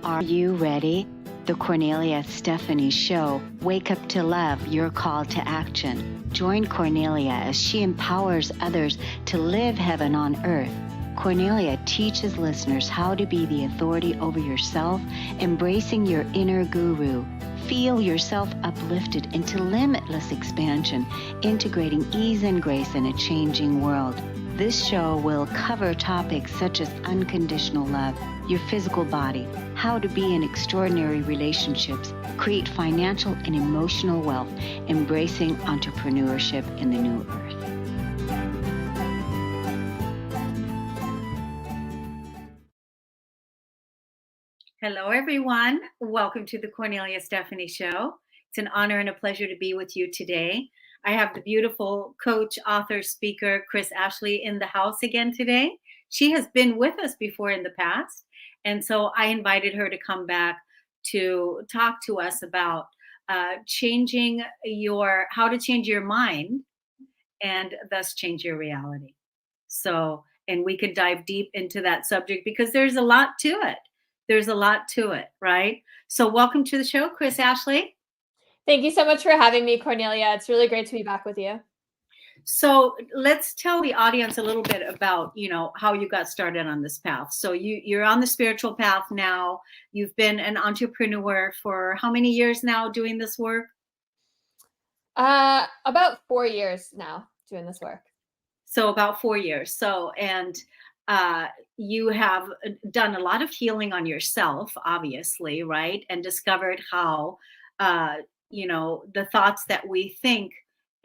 Are you ready? The Cornelia Stephanie Show, Wake Up to Love, Your Call to Action. Join Cornelia as she empowers others to live heaven on earth. Cornelia teaches listeners how to be the authority over yourself, embracing your inner guru. Feel yourself uplifted into limitless expansion, integrating ease and grace in a changing world. This show will cover topics such as unconditional love, your physical body, how to be in extraordinary relationships, create financial and emotional wealth, embracing entrepreneurship in the new earth. Hello, everyone. Welcome to the Cornelia Stephanie Show. It's an honor and a pleasure to be with you today. I have the beautiful coach, author, speaker, Kris Ashley in the house again today. She has been with us before in the past. And so I invited her to come back to talk to us about how to change your mind and thus change your reality. So, and we could dive deep into that subject because there's a lot to it. Right? So welcome to the show, Kris Ashley. Thank you so much for having me, Cornelia. It's really great to be back with you. So let's tell the audience a little bit about, how you got started on this path. So you're on the spiritual path now. You've been an entrepreneur for how many years now doing this work? About 4 years now doing this work. So about 4 years. You have done a lot of healing on yourself, obviously, right? And discovered how, the thoughts that we think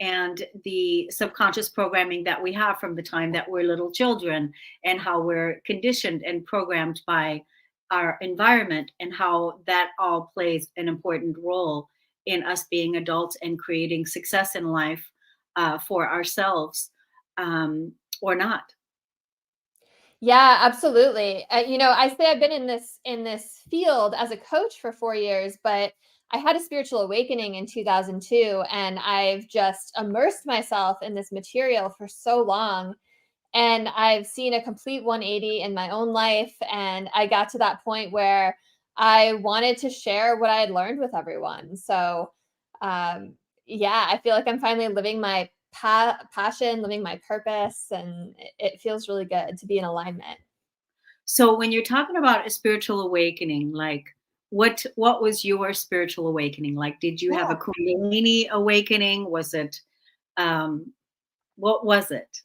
and the subconscious programming that we have from the time that we're little children, and how we're conditioned and programmed by our environment, and how that all plays an important role in us being adults and creating success in life for ourselves, or not. Yeah, absolutely. I say I've been in this field as a coach for 4 years, but I had a spiritual awakening in 2002, and I've just immersed myself in this material for so long. And I've seen a complete 180 in my own life. And I got to that point where I wanted to share what I had learned with everyone. So, I feel like I'm finally living my passion, living my purpose, and it feels really good to be in alignment. So when you're talking about a spiritual awakening, like what was your spiritual awakening? Like, did you have a Kundalini awakening? Was it what was it?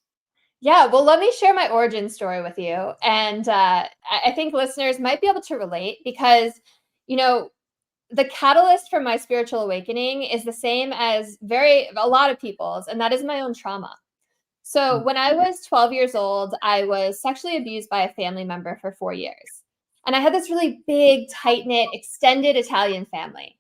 Yeah, well, let me share my origin story with you. And I think listeners might be able to relate because, the catalyst for my spiritual awakening is the same as a lot of people's, and that is my own trauma. So when I was 12 years old, I was sexually abused by a family member for 4 years. And I had this really big, tight-knit, extended Italian family.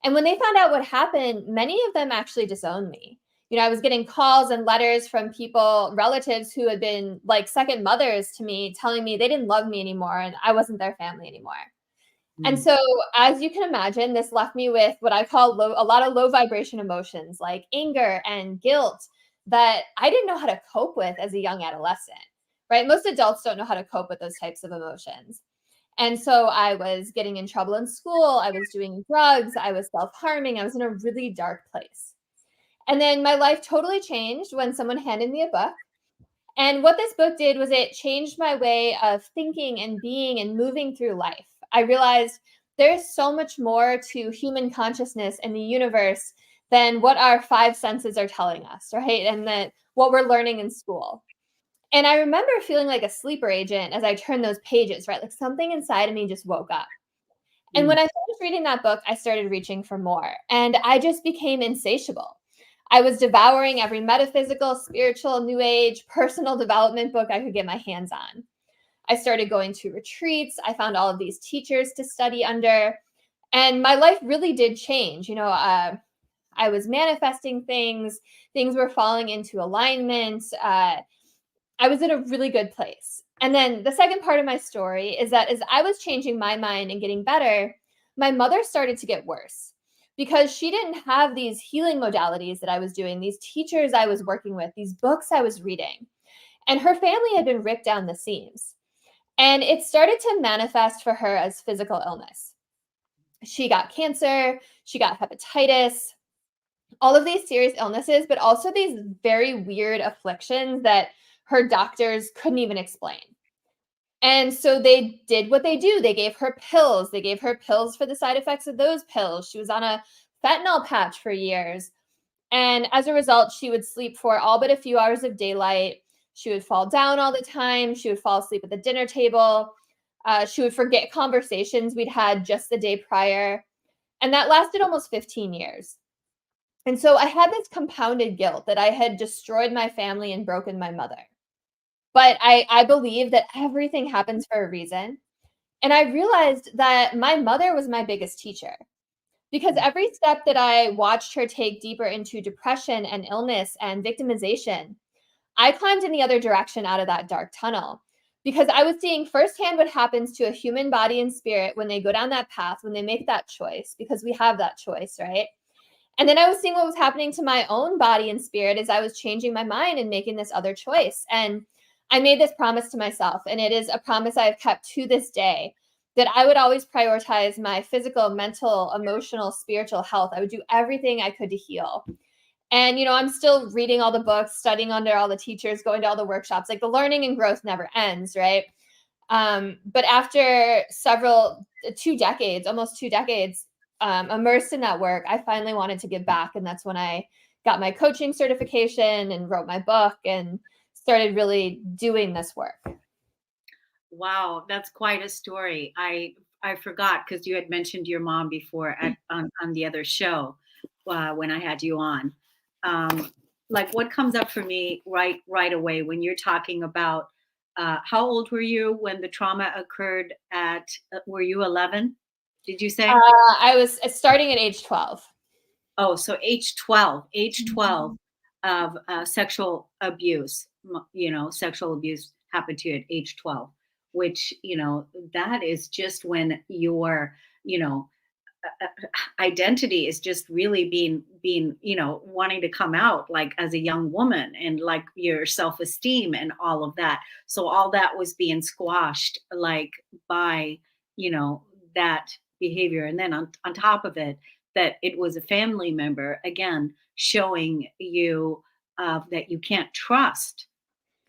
And when they found out what happened, many of them actually disowned me. I was getting calls and letters from people, relatives who had been like second mothers to me, telling me they didn't love me anymore and I wasn't their family anymore. And so, as you can imagine, this left me with what I call a lot of low vibration emotions like anger and guilt that I didn't know how to cope with as a young adolescent, right? Most adults don't know how to cope with those types of emotions. And so I was getting in trouble in school. I was doing drugs. I was self-harming. I was in a really dark place. And then my life totally changed when someone handed me a book. And what this book did was it changed my way of thinking and being and moving through life. I realized there's so much more to human consciousness and the universe than what our five senses are telling us, right? And that what we're learning in school. And I remember feeling like a sleeper agent as I turned those pages, right? Like something inside of me just woke up. And when I finished reading that book, I started reaching for more. And I just became insatiable. I was devouring every metaphysical, spiritual, new age, personal development book I could get my hands on. I started going to retreats. I found all of these teachers to study under. And my life really did change. I was manifesting things. Things were falling into alignment. I was in a really good place. And then the second part of my story is that as I was changing my mind and getting better, my mother started to get worse because she didn't have these healing modalities that I was doing, these teachers I was working with, these books I was reading. And her family had been ripped down the seams. And it started to manifest for her as physical illness. She got cancer, she got hepatitis, all of these serious illnesses, but also these very weird afflictions that her doctors couldn't even explain. And so they did what they do. They gave her pills. They gave her pills for the side effects of those pills. She was on a fentanyl patch for years. And as a result, she would sleep for all but a few hours of daylight. She would fall down all the time. She would fall asleep at the dinner table. She would forget conversations we'd had just the day prior. And that lasted almost 15 years. And so I had this compounded guilt that I had destroyed my family and broken my mother. But I believe that everything happens for a reason. And I realized that my mother was my biggest teacher because every step that I watched her take deeper into depression and illness and victimization, I climbed in the other direction out of that dark tunnel because I was seeing firsthand what happens to a human body and spirit when they go down that path, when they make that choice, because we have that choice, right? And then I was seeing what was happening to my own body and spirit as I was changing my mind and making this other choice. And I made this promise to myself, and it is a promise I have kept to this day, that I would always prioritize my physical, mental, emotional, spiritual health. I would do everything I could to heal. And, I'm still reading all the books, studying under all the teachers, going to all the workshops. Like the learning and growth never ends, right? But after almost 2 decades, immersed in that work, I finally wanted to give back. And that's when I got my coaching certification and wrote my book and started really doing this work. Wow, that's quite a story. I forgot because you had mentioned your mom before on the other show when I had you on. Like what comes up for me right away when you're talking about how old were you when the trauma occurred were you 11? Did you say? I was starting at age 12. Oh, so age 12 of sexual abuse, sexual abuse happened to you at age 12, which, that is just when your, identity is just really being, wanting to come out like as a young woman and like your self-esteem and all of that. So all that was being squashed like by, that behavior. And then on top of it, that it was a family member, again, showing you that you can't trust,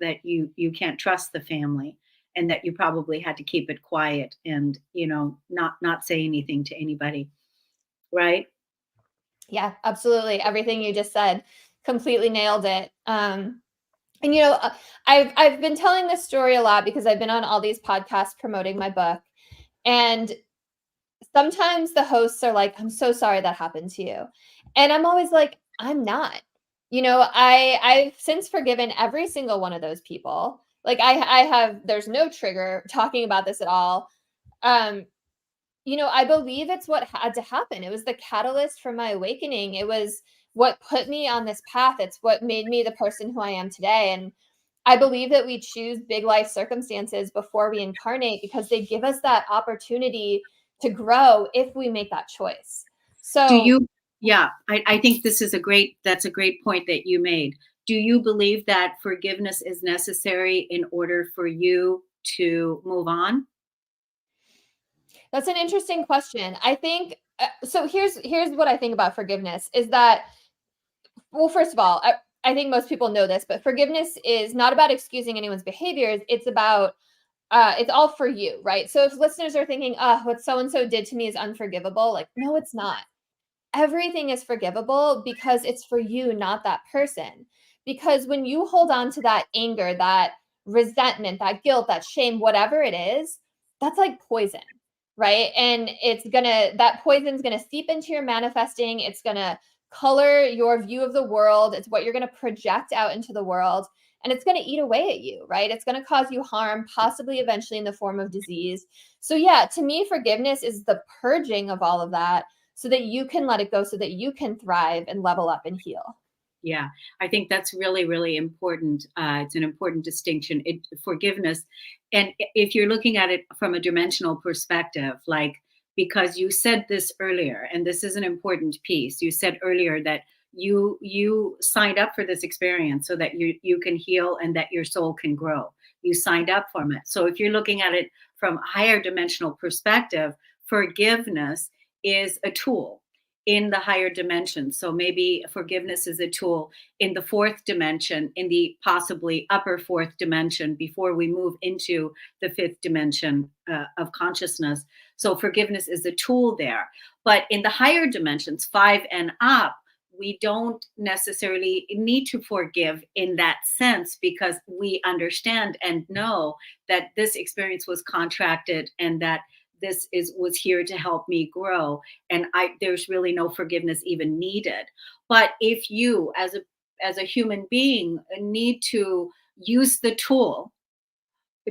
that you can't trust the family, and that you probably had to keep it quiet and not say anything to anybody, right? Yeah, absolutely. Everything you just said, completely nailed it. And I've been telling this story a lot because I've been on all these podcasts promoting my book, and sometimes the hosts are like, "I'm so sorry that happened to you," and I'm always like, "I'm not." I've since forgiven every single one of those people. Like I have, there's no trigger talking about this at all. Um, I believe it's what had to happen. It was the catalyst for my awakening. It was what put me on this path. It's what made me the person who I am today. And I believe that we choose big life circumstances before we incarnate because they give us that opportunity to grow if we make that choice. Do So you, yeah, I think that's a great point that you made. Do you believe that forgiveness is necessary in order for you to move on? that's an interesting question. I think so. Here's what I think about forgiveness is that, well, first of all, I think most people know this, but forgiveness is not about excusing anyone's behaviors. It's about it's all for you, right? So if listeners are thinking, what so and so did to me is unforgivable, like, no, it's not. Everything is forgivable because it's for you, not that person. Because when you hold on to that anger, that resentment, that guilt, that shame, whatever it is, that's like poison, right? And that poison's gonna seep into your manifesting. It's gonna color your view of the world. It's what you're gonna project out into the world. And it's gonna eat away at you, right? It's gonna cause you harm, possibly eventually in the form of disease. So, yeah, to me, forgiveness is the purging of all of that so that you can let it go, so that you can thrive and level up and heal. Yeah, I think that's really, really important. It's an important distinction. Forgiveness, and if you're looking at it from a dimensional perspective, like because you said this earlier, and this is an important piece. You said earlier that you signed up for this experience so that you can heal and that your soul can grow. You signed up for it. So if you're looking at it from a higher dimensional perspective, forgiveness is a tool in the higher dimension. So maybe forgiveness is a tool in the fourth dimension, in the possibly upper fourth dimension, before we move into the fifth dimension of consciousness. So forgiveness is a tool there. But in the higher dimensions, 5 and up, we don't necessarily need to forgive in that sense, because we understand and know that this experience was contracted and that this was here to help me grow, and there's really no forgiveness even needed. But if you as a human being need to use the tool,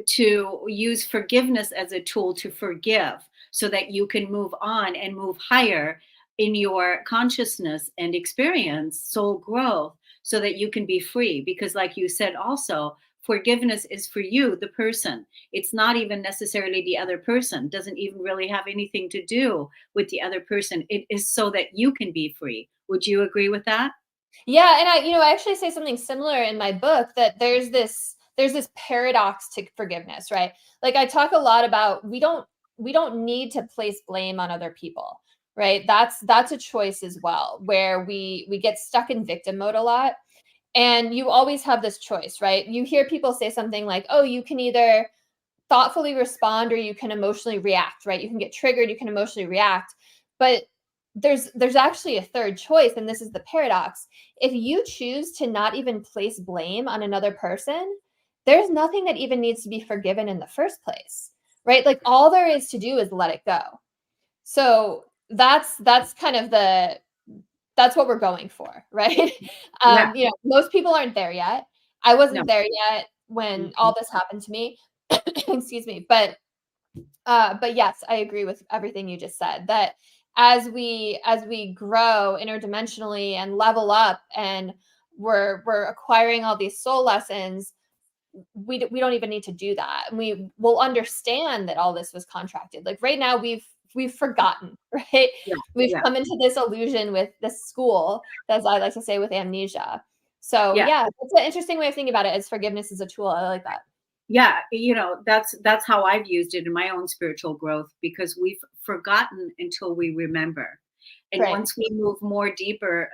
to use forgiveness as a tool to forgive, so that you can move on and move higher in your consciousness and experience soul growth, so that you can be free. Because like you said also, forgiveness is for you, the person. It's not even necessarily the other person. Doesn't even really have anything to do with the other person. It is so that you can be free. Would you agree with that? Yeah, and I actually say something similar in my book, that there's this paradox to forgiveness, right? Like, I talk a lot about, we don't need to place blame on other people, right? That's a choice as well, where we get stuck in victim mode a lot. And you always have this choice, right? You hear people say something like, "Oh, you can either thoughtfully respond or you can emotionally react," right? You can get triggered, you can emotionally react. But there's actually a third choice, and this is the paradox. If you choose to not even place blame on another person, there's nothing that even needs to be forgiven in the first place, right? Like, all there is to do is let it go. So that's kind of that's what we're going for, right? Yeah. Most people aren't there yet. I No. wasn't there yet when all Mhm. this happened to me. Excuse me. But yes, I agree with everything you just said, that as we grow interdimensionally and level up, and we're acquiring all these soul lessons, we don't even need to do that. And we will understand that all this was contracted. Like, right now, we've forgotten, right? Yeah. We've Yeah. come into this illusion with this school, as I like to say, with amnesia. So Yeah. yeah, that's an interesting way of thinking about it, as forgiveness is a tool. I like that. Yeah, that's how I've used it in my own spiritual growth, because we've forgotten until we remember. And Right. once we move more deeper,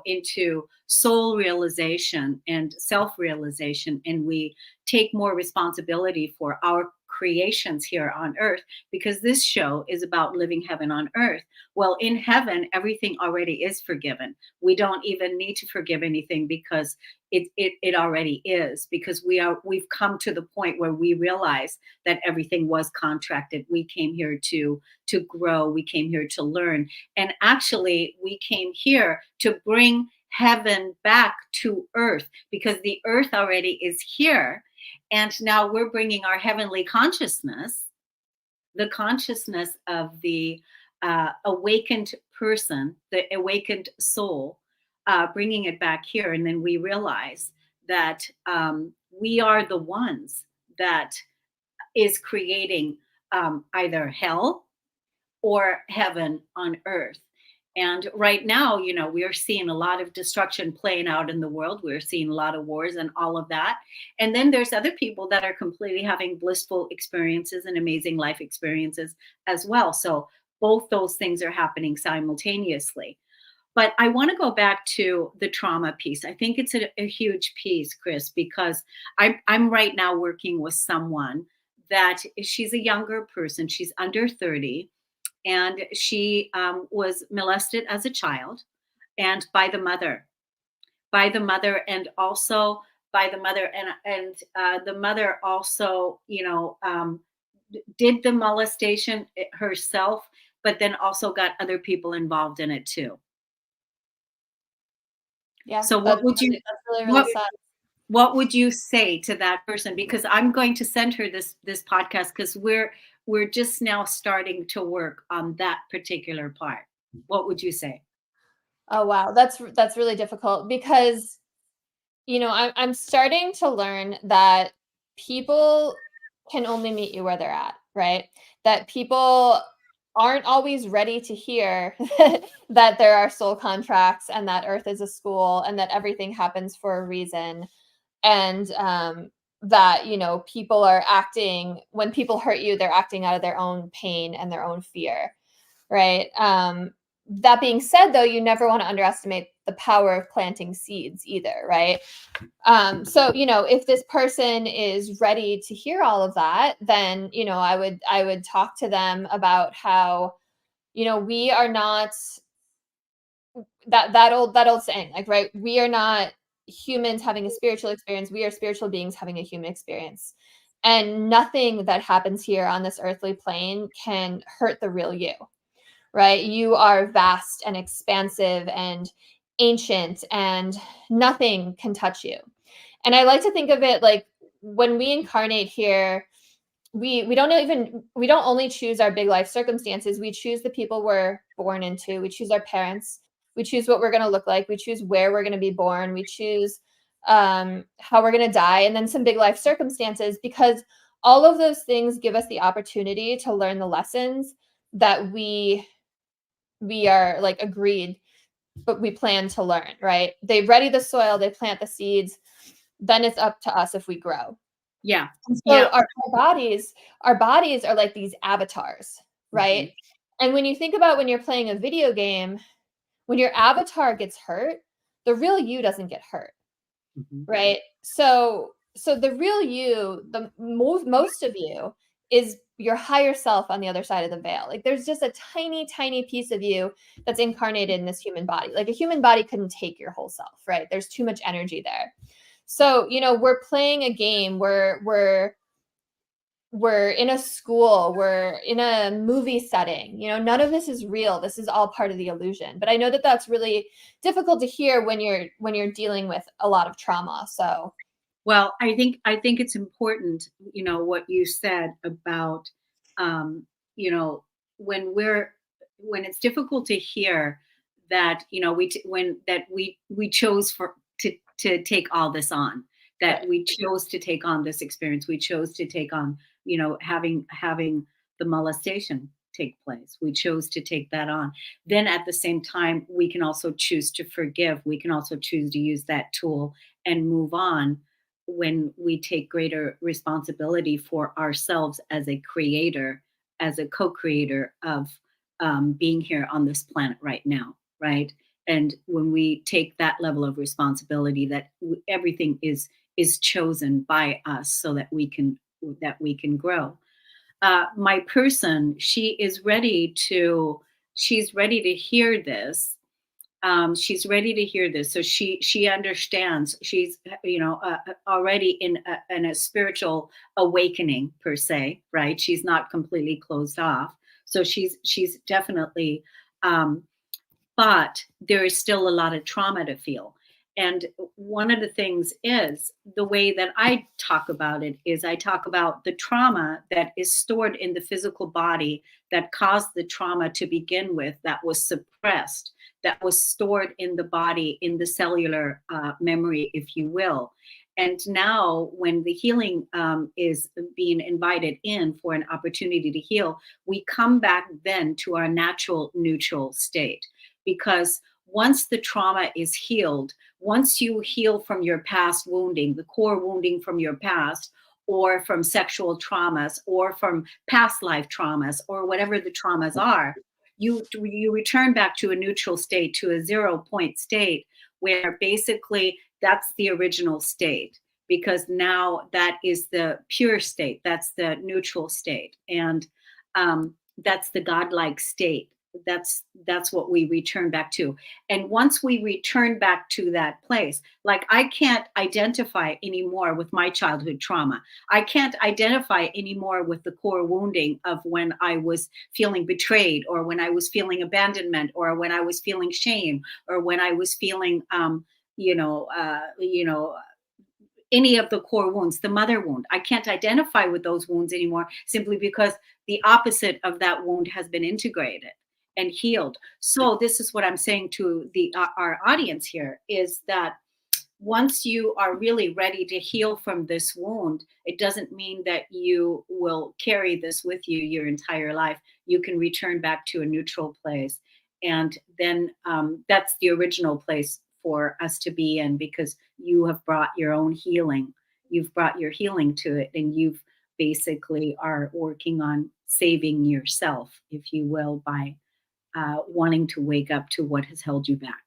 into soul realization and self realization, and we take more responsibility for our creations here on earth, because this show is about living heaven on earth. Well, in heaven, everything already is forgiven. We don't even need to forgive anything, because it already is, because we've come to the point where we realize that everything was contracted. We came here to grow. We came here to learn. And actually, we came here to bring heaven back to earth, because the earth already is here. And now we're bringing our heavenly consciousness, the consciousness of the awakened person, the awakened soul, bringing it back here. And then we realize that we are the ones that is creating either hell or heaven on earth. And right now, we are seeing a lot of destruction playing out in the world. We're seeing a lot of wars and all of that. And then there's other people that are completely having blissful experiences and amazing life experiences as well. So both those things are happening simultaneously. But I want to go back to the trauma piece. I think it's a huge piece, Kris, because I'm right now working with someone that she's a younger person. She's under 30, and she was molested as a child, and by the mother, and also by the mother, and the mother also, did the molestation herself, but then also got other people involved in it too. Yeah, So that's really, really what sad. what would you say to that person? Because I'm going to send her this podcast, because we're just now starting to work on that particular part. What would you say? Oh wow, that's really difficult, because I'm starting to learn that people can only meet you where they're at, right? That people aren't always ready to hear that there are soul contracts, and that Earth is a school, and that everything happens for a reason. And that, people are acting, when people hurt you, they're acting out of their own pain and their own fear, right? That being said, though, you never want to underestimate the power of planting seeds either, right? So, if this person is ready to hear all of that, then, I would talk to them about how, we are not that old saying, like, right, we are not humans having a spiritual experience, we are spiritual beings having a human experience, and nothing that happens here on this earthly plane can hurt the real you, right? You are vast and expansive and ancient, and nothing can touch you. And I like to think of it like, when we incarnate here, we don't only choose our big life circumstances, we choose the people we're born into, we choose our parents, we choose what we're going to look like, we choose where we're going to be born, we choose how we're going to die, and then some big life circumstances, because all of those things give us the opportunity to learn the lessons that we are like agreed, but we plan to learn, right? They ready the soil, they plant the seeds, then it's up to us if we grow. Yeah. And so Yeah. our bodies are like these avatars, right? And when you think about when you're playing a video game, when your avatar gets hurt, the real you doesn't get hurt, right? So the real you, the most of you, is your higher self on the other side of the veil. Like, there's just a tiny, tiny piece of you that's incarnated in this human body. Like, a human body couldn't take your whole self, right? There's too much energy there. So, we're playing a game, we're in a school, we're in a movie setting, none of this is real. This is all part of the illusion. But I know that that's really difficult to hear when you're dealing with a lot of trauma. So, well, I think it's important, what you said about, you know, when it's difficult to hear that, we chose to take all this on, that right. we chose to take on this experience, we chose to take on, having the molestation take place. We chose to take that on. Then at the same time, we can also choose to forgive. We can also choose to use that tool and move on when we take greater responsibility for ourselves as a creator, as a co-creator of being here on this planet right now, right? And when we take that level of responsibility, that everything is chosen by us so that we can grow. My person, she's ready to hear this. She's ready to hear this, so she understands. She's already in a spiritual awakening per se, right? She's not completely closed off, so she's definitely, but there is still a lot of trauma to feel. And one of the things is, the way that I talk about it is, I talk about the trauma that is stored in the physical body, that caused the trauma to begin with, that was suppressed, that was stored in the body, in the cellular memory, if you will. And now, when the healing is being invited in for an opportunity to heal, we come back then to our natural neutral state. Because once the trauma is healed, once you heal from your past wounding, the core wounding from your past, or from sexual traumas, or from past life traumas, or whatever the traumas are, you return back to a neutral state, to a 0 point state, where basically that's the original state, because now that is the pure state, that's the neutral state, and that's the godlike state. That's what we return back to. And once we return back to that place, like, I can't identify anymore with my childhood trauma. I can't identify anymore with the core wounding of when I was feeling betrayed, or when I was feeling abandonment, or when I was feeling shame, or when I was feeling any of the core wounds, the mother wound. I can't identify with those wounds anymore, simply because the opposite of that wound has been integrated and healed. So this is what I'm saying to our audience here, is that once you are really ready to heal from this wound, it doesn't mean that you will carry this with you your entire life. You can return back to a neutral place. And then that's the original place for us to be in, because you have brought your own healing you've brought your healing to it, and you've basically are working on saving yourself, if you will, by wanting to wake up to what has held you back.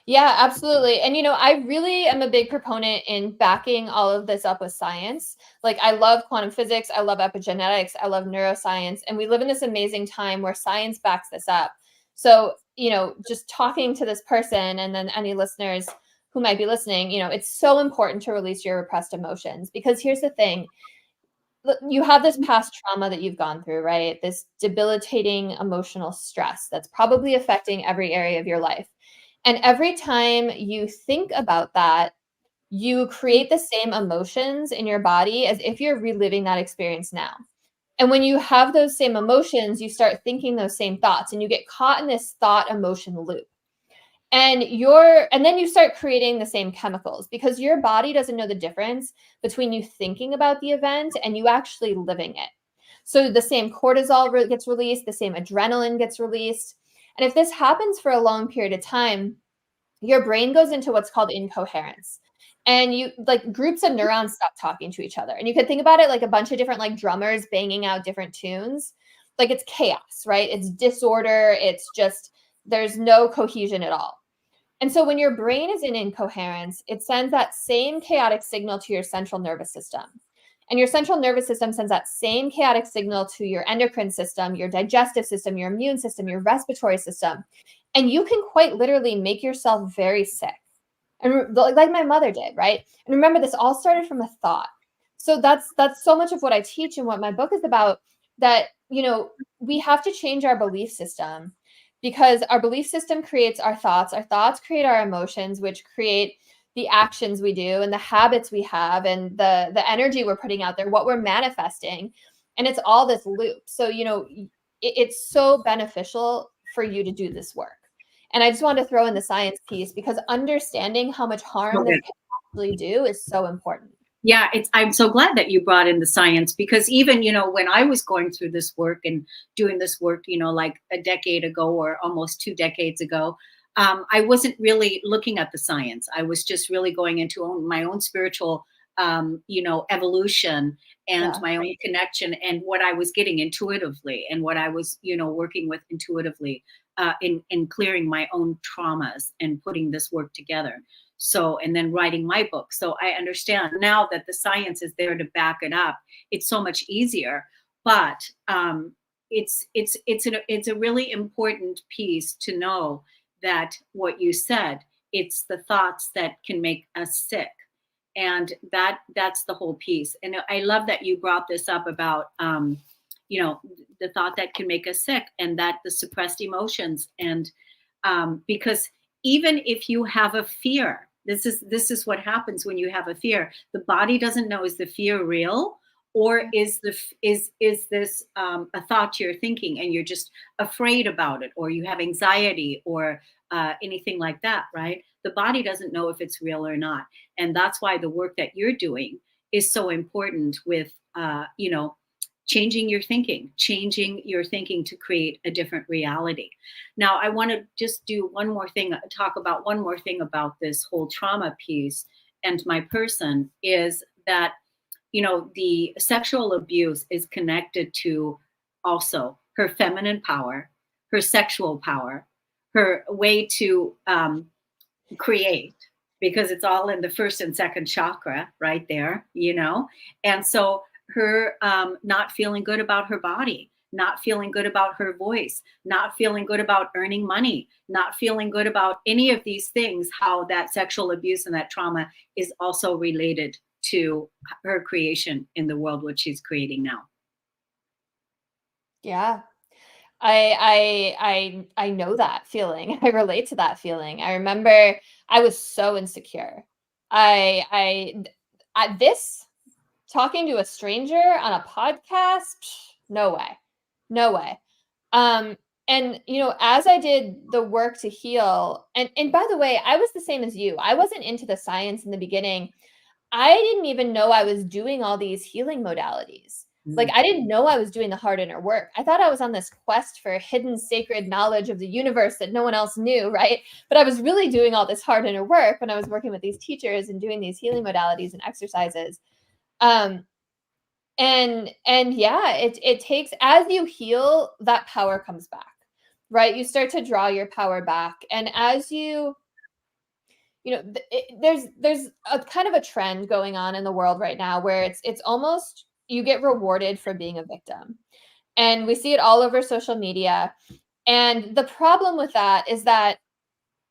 Yeah, absolutely. And I really am a big proponent in backing all of this up with science. Like, I love quantum physics, I love epigenetics, I love neuroscience, and we live in this amazing time where science backs this up. So, just talking to this person, and then any listeners who might be listening, it's so important to release your repressed emotions, because here's the thing. You have this past trauma that you've gone through, right? This debilitating emotional stress that's probably affecting every area of your life. And every time you think about that, you create the same emotions in your body as if you're reliving that experience now. And when you have those same emotions, you start thinking those same thoughts, and you get caught in this thought emotion loop. And then you start creating the same chemicals, because your body doesn't know the difference between you thinking about the event and you actually living it. So the same cortisol gets released, the same adrenaline gets released. And if this happens for a long period of time, your brain goes into what's called incoherence. And groups of neurons stop talking to each other. And you could think about it like a bunch of different drummers banging out different tunes. Like, it's chaos, right? It's disorder. It's just, there's no cohesion at all. And so when your brain is in incoherence, it sends that same chaotic signal to your central nervous system. And your central nervous system sends that same chaotic signal to your endocrine system, your digestive system, your immune system, your respiratory system. And you can quite literally make yourself very sick. And like my mother did, right? And remember, this all started from a thought. So that's so much of what I teach and what my book is about, that, we have to change our belief system, because our belief system creates our thoughts create our emotions, which create the actions we do and the habits we have and the energy we're putting out there, what we're manifesting. And it's all this loop. So, it's so beneficial for you to do this work. And I just wanted to throw in the science piece, because understanding how much harm this can actually do is so important. Yeah, I'm so glad that you brought in the science, because even, when I was going through this work and doing this work, like a decade ago or almost 2 decades ago, I wasn't really looking at the science. I was just really going into my own spiritual, evolution and my own connection, and what I was getting intuitively, and what I was, working with intuitively, in clearing my own traumas and putting this work together. So, and then writing my book. So I understand now that the science is there to back it up. It's so much easier, but it's a really important piece to know that what you said, it's the thoughts that can make us sick. And that's the whole piece. And I love that you brought this up about, the thought that can make us sick, and that the suppressed emotions. And because even if you have a fear, this is what happens when you have a fear. The body doesn't know, is the fear real, or is this a thought you're thinking and you're just afraid about it, or you have anxiety, or anything like that, right? The body doesn't know if it's real or not. And that's why the work that you're doing is so important with, changing your thinking to create a different reality. Now, I want to just talk about one more thing about this whole trauma piece and my person, is that, the sexual abuse is connected to also her feminine power, her sexual power, her way to create, because it's all in the first and second chakra right there, and so her not feeling good about her body, not feeling good about her voice, not feeling good about earning money, not feeling good about any of these things, how that sexual abuse and that trauma is also related to her creation in the world, what she's creating now. Yeah. I know that feeling. I relate to that feeling. I remember I was so insecure. This talking to a stranger on a podcast, no way. No way. And as I did the work to heal, and by the way, I was the same as you. I wasn't into the science in the beginning. I didn't even know I was doing all these healing modalities. Like, I didn't know I was doing the hard inner work. I thought I was on this quest for hidden sacred knowledge of the universe that no one else knew, right? But I was really doing all this hard inner work when I was working with these teachers and doing these healing modalities and exercises. Um, and yeah, it takes, as you heal, that power comes back, right? You start to draw your power back. And as there's a kind of a trend going on in the world right now where it's almost, you get rewarded for being a victim. And we see it all over social media. And the problem with that is that,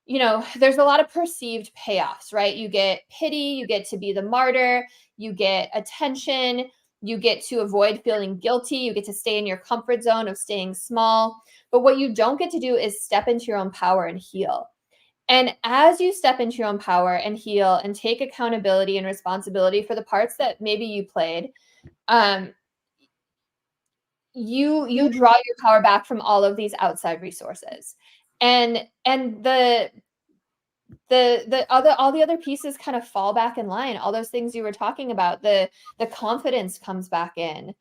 there's a lot of perceived payoffs, right? You get pity, you get to be the martyr, you get attention, you get to avoid feeling guilty, you get to stay in your comfort zone of staying small. But what you don't get to do is step into your own power and heal. And as you step into your own power and heal and take accountability and responsibility for the parts that maybe you played, um, you draw your power back from all of these outside resources. And the other, all the other pieces kind of fall back in line. All those things you were talking about, the confidence comes back in,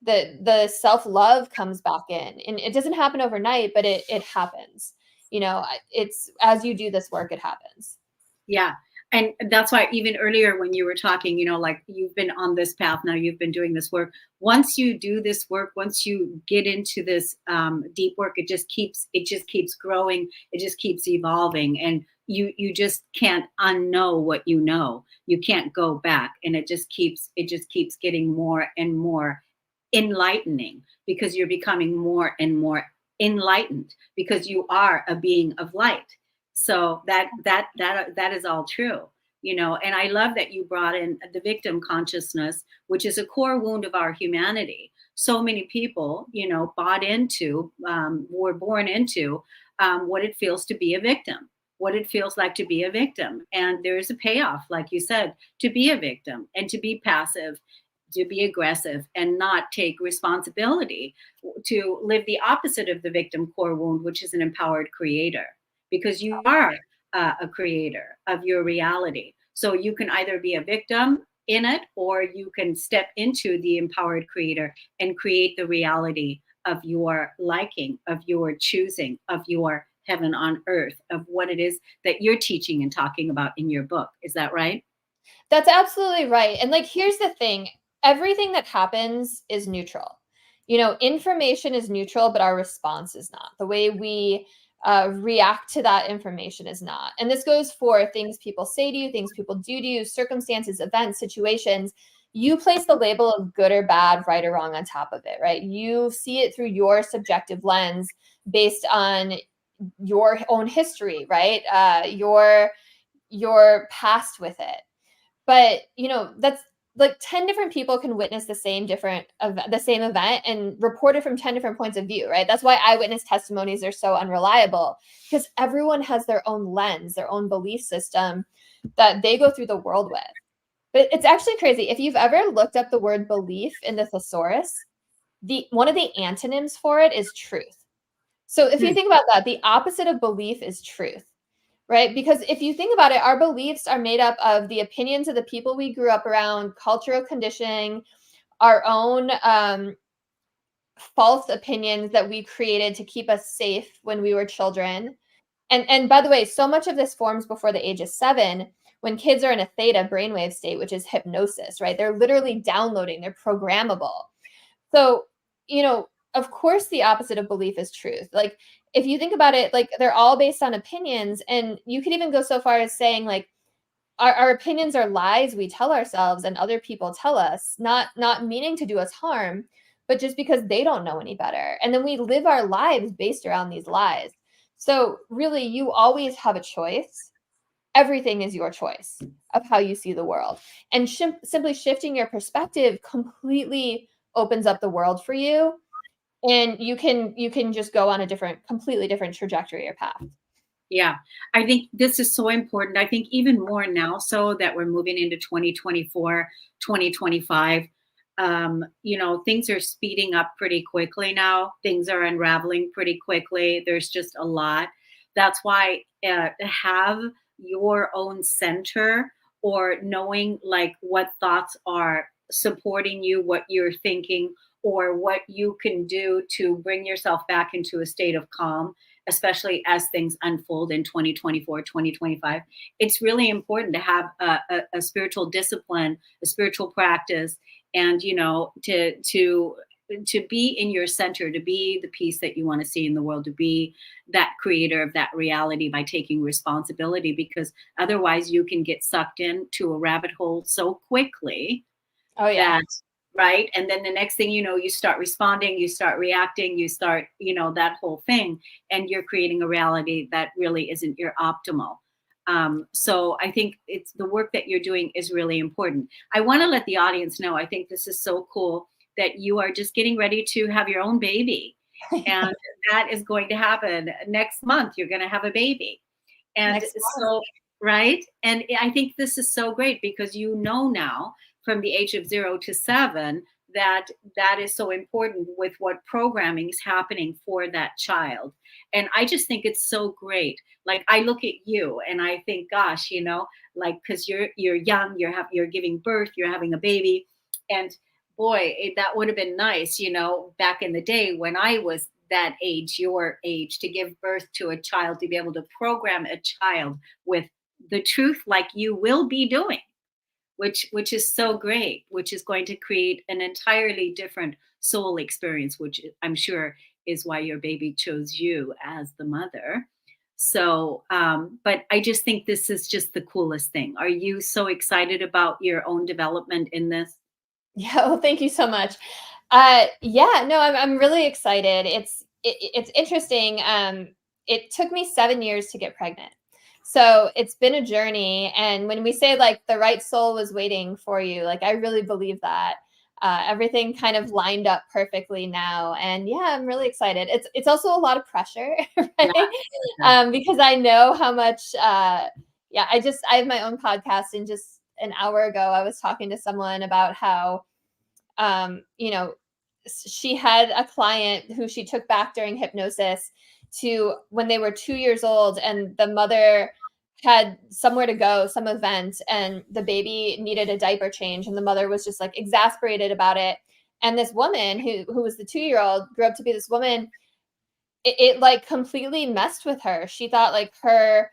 the self-love comes back in. And it doesn't happen overnight, but it happens. It's, as you do this work, it happens. Yeah. And that's why even earlier when you were talking, like you've been on this path now, you've been doing this work. Once you do this work, once you get into this deep work, it just keeps growing. It just keeps evolving. And you just can't unknow what you know. You can't go back. And it just keeps getting more and more enlightening, because you're becoming more and more enlightened, because you are a being of light. So that is all true, and I love that you brought in the victim consciousness, which is a core wound of our humanity. So many people, bought into, were born into what it feels to be a victim, what it feels like to be a victim. And there's a payoff, like you said, to be a victim and to be passive, to be aggressive and not take responsibility, to live the opposite of the victim core wound, which is an empowered creator, because you are a creator of your reality. So you can either be a victim in it, or you can step into the empowered creator and create the reality of your liking, of your choosing, of your heaven on earth, of what it is that you're teaching and talking about in your book. Is that right? That's absolutely right. And like, here's the thing. Everything that happens is neutral. Information is neutral, but our response is not. The way we react to that information is not. And this goes for things people say to you, things people do to you, circumstances, events, situations. You place the label of good or bad, right or wrong on top of it, right? You see it through your subjective lens based on your own history, right? Your past with it. But, that's like 10 different people can witness the same event and report it from 10 different points of view, right? That's why eyewitness testimonies are so unreliable, because everyone has their own lens, their own belief system that they go through the world with. But it's actually crazy. If you've ever looked up the word belief in the thesaurus, one of the antonyms for it is truth. So if you think about that, the opposite of belief is truth. Right? Because if you think about it, our beliefs are made up of the opinions of the people we grew up around, cultural conditioning, our own false opinions that we created to keep us safe when we were children. And by the way, so much of this forms before the age of 7, when kids are in a theta brainwave state, which is hypnosis, right? They're literally downloading, they're programmable. So, of course, the opposite of belief is truth. Like, if you think about it, like, they're all based on opinions. And you could even go so far as saying, like, our opinions are lies we tell ourselves and other people tell us, not meaning to do us harm, but just because they don't know any better. And then we live our lives based around these lies. So really, you always have a choice. Everything is your choice of how you see the world. And simply shifting your perspective completely opens up the world for you. And you can just go on a completely different trajectory or path. Yeah, I think this is so important. I think even more now, so that we're moving into 2024, 2025. Things are speeding up pretty quickly now. Things are unraveling pretty quickly. There's just a lot. That's why to have your own center, or knowing like what thoughts are supporting you, what you're thinking, or what you can do to bring yourself back into a state of calm, especially as things unfold in 2024, 2025. It's really important to have a spiritual discipline, a spiritual practice, and to be in your center, to be the peace that you want to see in the world, to be that creator of that reality by taking responsibility, because otherwise you can get sucked into a rabbit hole so quickly Oh yeah. that, right, and then the next thing you know, you start responding, you start reacting, you start, that whole thing, and you're creating a reality that really isn't your optimal. So I think it's the work that you're doing is really important. I want to let the audience know, I think this is so cool that you are just getting ready to have your own baby, and that is going to happen next month. You're going to have a baby. And Next month. so, right. And I think this is so great because you know now from the age of 0 to 7 that that is so important with what programming is happening for that child. And I just think it's so great. Like I look at you and I think, gosh, like because you're young, you're giving birth, you're having a baby, and boy, that would have been nice, back in the day when I was that age, your age, to give birth to a child, to be able to program a child with the truth like you will be doing, which is so great, which is going to create an entirely different soul experience, which I'm sure is why your baby chose you as the mother. So, but I just think this is just the coolest thing. Are you so excited about your own development in this? Yeah, well, thank you so much. Yeah, no, I'm really excited. It's interesting. It took me 7 years to get pregnant, so it's been a journey. And when we say like the right soul was waiting for you, like I really believe that. Everything kind of lined up perfectly now, and yeah, I'm really excited. It's also a lot of pressure, Yeah. right? Because I know how much. Yeah, I have my own podcast, and just an hour ago, I was talking to someone about how you know, she had a client who she took back during hypnosis to when they were 2 years old, and the mother had somewhere to go, some event, and the baby needed a diaper change, and the mother was just like exasperated about it. And this woman who was the 2 year old grew up to be this woman. It like completely messed with her. She thought like her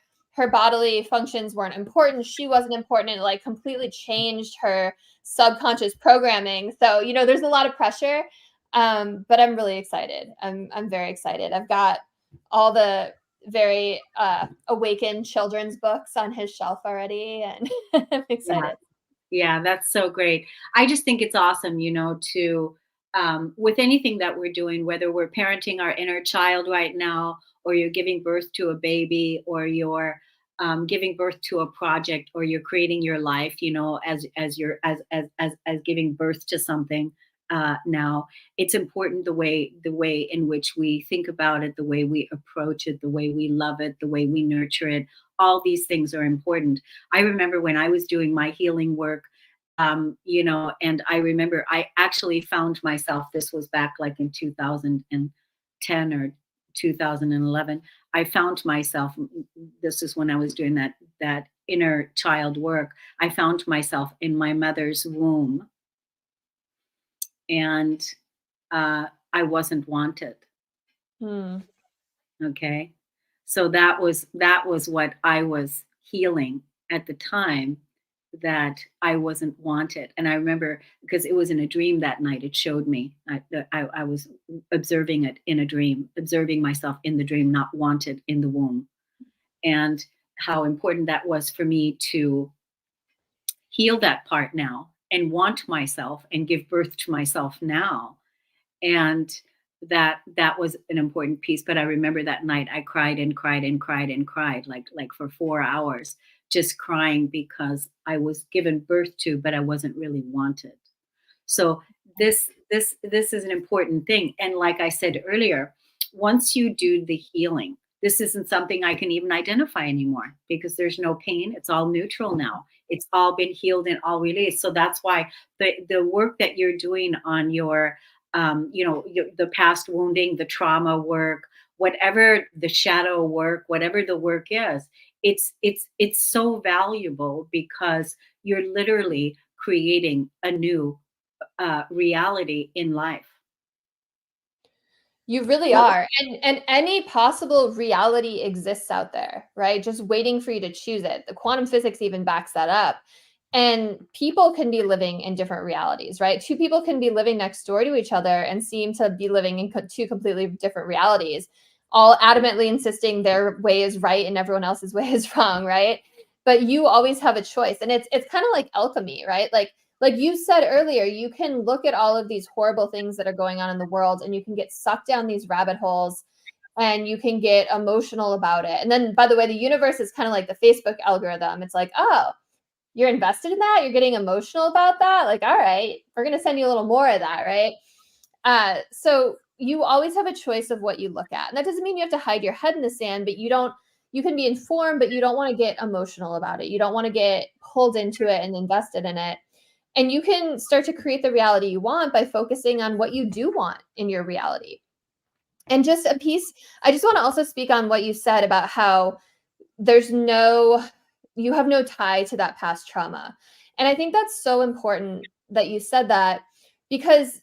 bodily functions weren't important. She wasn't important. And it like completely changed her subconscious programming. So, there's a lot of pressure. But I'm really excited. I'm very excited. I've got all the very awakened children's books on his shelf already, and I'm Yeah. excited. Yeah, that's so great. I just think it's awesome, to with anything that we're doing, whether we're parenting our inner child right now, or you're giving birth to a baby, or you're giving birth to a project, or you're creating your life, as you're as giving birth to something. Now, it's important the way in which we think about it, the way we approach it, the way we love it, the way we nurture it. All these things are important. I remember when I was doing my healing work, and I remember I actually found myself, this was back like in 2010 or 2011. I found myself, this is when I was doing that inner child work. I found myself in my mother's womb, and I wasn't wanted. Hmm. Okay. So that was what I was healing at the time, that I wasn't wanted. And I remember because it was in a dream that night, it showed me. I was observing it in a dream, observing myself in the dream, not wanted in the womb, and how important that was for me to heal that part now and want myself and give birth to myself now. And that was an important piece. But I remember that night I cried and cried and cried and cried, like for 4 hours, just crying because I was given birth to, but I wasn't really wanted. So this is an important thing. And like I said earlier, once you do the healing, this isn't something I can even identify anymore because there's no pain. It's all neutral now. It's all been healed and all released. So that's why the work that you're doing on your the past wounding, the trauma work, whatever the shadow work, whatever the work is, it's so valuable because you're literally creating a new reality in life. You really Well, are. And any possible reality exists out there, right? Just waiting for you to choose it. The quantum physics even backs that up. And people can be living in different realities, right? Two people can be living next door to each other and seem to be living in two completely different realities, all adamantly insisting their way is right and everyone else's way is wrong, right? But you always have a choice. And it's kind of like alchemy, right? Like you said earlier, you can look at all of these horrible things that are going on in the world and you can get sucked down these rabbit holes and you can get emotional about it. And then, by the way, the universe is kind of like the Facebook algorithm. It's like, oh, you're invested in that? You're getting emotional about that? Like, all right, we're going to send you a little more of that, right? So you always have a choice of what you look at. And that doesn't mean you have to hide your head in the sand, but you can be informed, but you don't want to get emotional about it. You don't want to get pulled into it and invested in it. And you can start to create the reality you want by focusing on what you do want in your reality. And just a piece, I just want to also speak on what you said about how you have no tie to that past trauma. And I think that's so important that you said that because,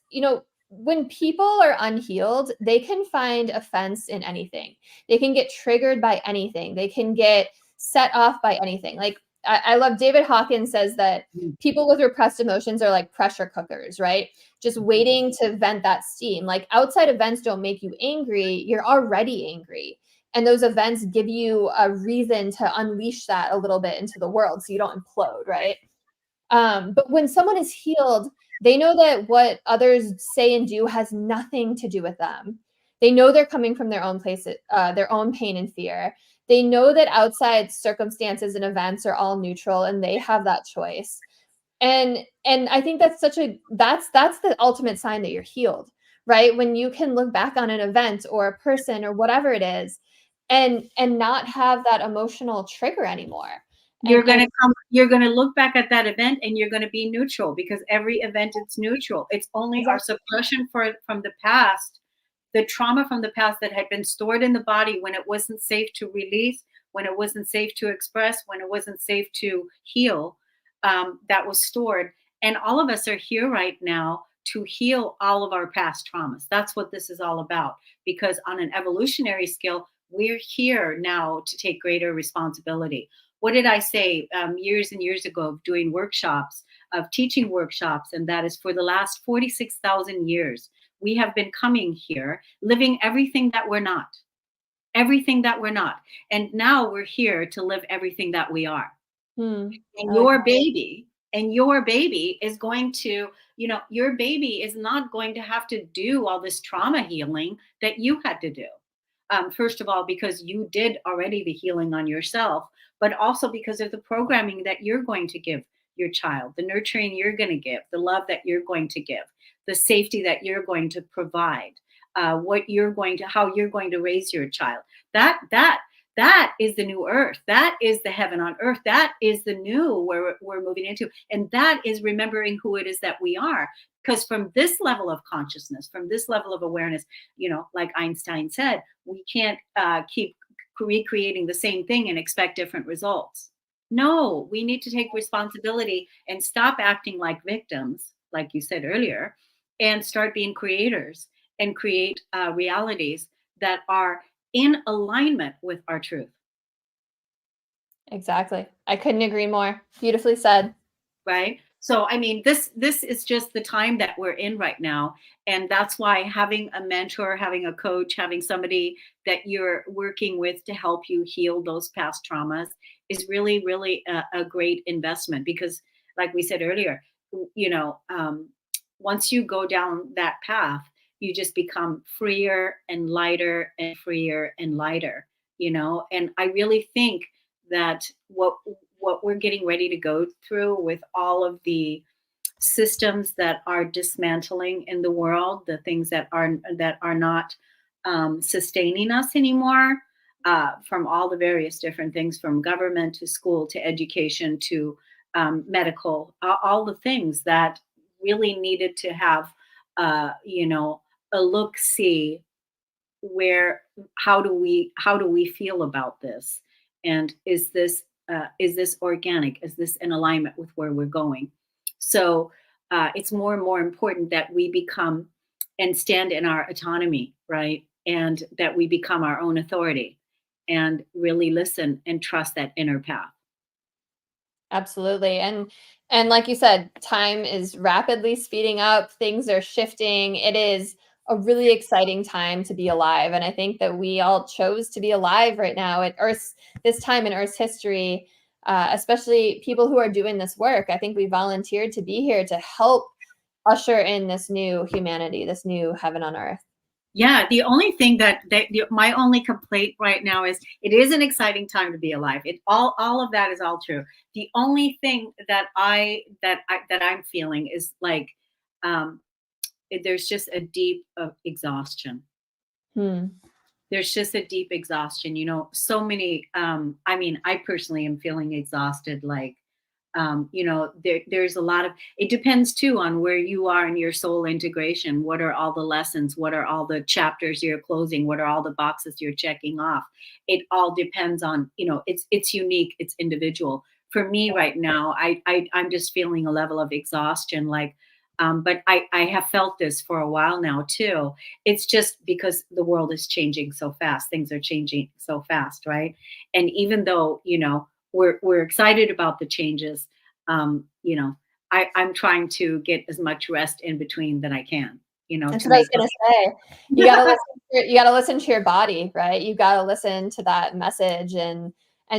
when people are unhealed, they can find offense in anything. They can get triggered by anything. They can get set off by anything. Like I love David Hawkins says that people with repressed emotions are like pressure cookers, right? Just waiting to vent that steam. Like outside events don't make you angry. You're already angry. And those events give you a reason to unleash that a little bit into the world so you don't implode, right? But when someone is healed, they know that what others say and do has nothing to do with them. They know they're coming from their own place, their own pain and fear. They know that outside circumstances and events are all neutral and they have that choice. And I think that's that's the ultimate sign that you're healed, right? When you can look back on an event or a person or whatever it is and not have that emotional trigger anymore. you're going And to you're going to look back at that event and you're going to be neutral because every event is neutral. It's only our suppression from the past, the trauma from the past that had been stored in the body when it wasn't safe to release, when it wasn't safe to express, when it wasn't safe to heal, that was stored. And all of us are here right now to heal all of our past traumas. That's what this is all about. Because on an evolutionary scale, we're here now to take greater responsibility. What did I say years and years ago of doing workshops, of teaching workshops? And that is for the last 46,000 years, we have been coming here, living everything that we're not, everything that we're not. And now we're here to live everything that we are. And your baby is going to, your baby is not going to have to do all this trauma healing that you had to do. First of all, because you did already the healing on yourself, but also because of the programming that you're going to give your child, the nurturing you're going to give, the love that you're going to give, the safety that you're going to provide, how you're going to raise your child. That is the new earth. That is the heaven on earth. That is the new where we're moving into. And that is remembering who it is that we are. Because from this level of consciousness, from this level of awareness, like Einstein said, we can't keep recreating the same thing and expect different results. No, we need to take responsibility and stop acting like victims, like you said earlier, and start being creators and create realities that are in alignment with our truth. Exactly. I couldn't agree more. Beautifully said. Right. So, I mean, this is just the time that we're in right now. And that's why having a mentor, having a coach, having somebody that you're working with to help you heal those past traumas is really, really a great investment. Because like we said earlier, once you go down that path, you just become freer and lighter and freer and lighter, and I really think that what we're getting ready to go through with all of the systems that are dismantling in the world, the things that are not sustaining us anymore, from all the various different things, from government to school to education to medical, all the things that really needed to have, a look-see where how do we feel about this, and is this organic, is this in alignment with where we're going? So it's more and more important that we become and stand in our autonomy, right? And that we become our own authority and really listen and trust that inner path. Absolutely. And like you said, time is rapidly speeding up, things are shifting. It is a really exciting time to be alive. And I think that we all chose to be alive right now at Earth's this time in Earth's history, especially people who are doing this work. I think we volunteered to be here to help usher in this new humanity, this new heaven on earth. Yeah, the only thing my only complaint right now is it is an exciting time to be alive. It all of that is all true. The only thing that I'm feeling is like um, there's just a deep exhaustion. Hmm. There's just a deep exhaustion. So many. I mean, I personally am feeling exhausted. Like there's a lot of, it depends too on where you are in your soul integration. What are all the lessons? What are all the chapters you're closing? What are all the boxes you're checking off? It all depends on, it's unique, it's individual. For me right now, I'm just feeling a level of exhaustion, like but I have felt this for a while now too. It's just because the world is changing so fast. Things are changing so fast, right? And even though, we're excited about the changes, um, you know, I'm trying to get as much rest in between that I can, That's to what I was make gonna up. say. You gotta listen to your body, right? You gotta listen to that message and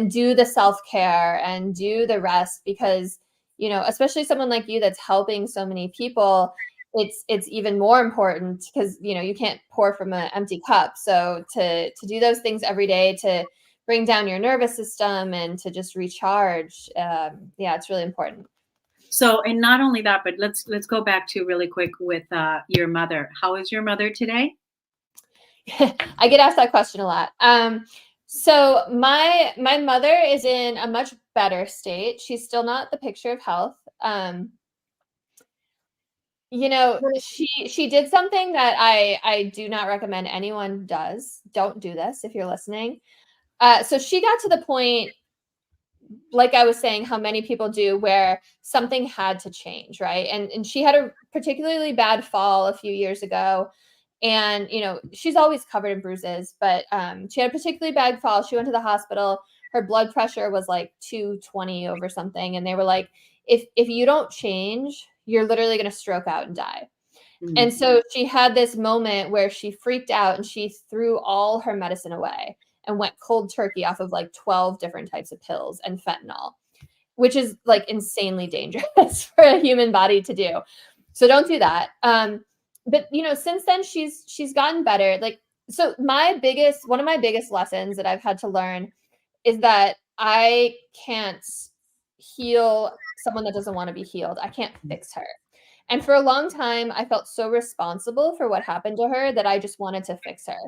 do the self-care and do the rest because, especially someone like you that's helping so many people, it's even more important because you can't pour from an empty cup. So to do those things every day to bring down your nervous system and to just recharge, yeah, it's really important. So, and not only that, but let's go back to really quick with your mother. How is your mother today? I get asked that question a lot. So my mother is in a much better state. She's still not the picture of health. She did something that I do not recommend anyone does. Don't do this if you're listening. So she got to the point, like I was saying, how many people do, where something had to change, right? And she had a particularly bad fall a few years ago. And she's always covered in bruises, but she had a particularly bad fall. She went to the hospital. Her blood pressure was like 220 over something, and they were like, if you don't change, you're literally going to stroke out and die. Mm. And so she had this moment where she freaked out and she threw all her medicine away and went cold turkey off of like 12 different types of pills and fentanyl, which is like insanely dangerous for a human body to do. So don't do that. But since then she's gotten better. Like, so one of my biggest lessons that I've had to learn is that I can't heal someone that doesn't want to be healed. I can't fix her. And for a long time, I felt so responsible for what happened to her that I just wanted to fix her.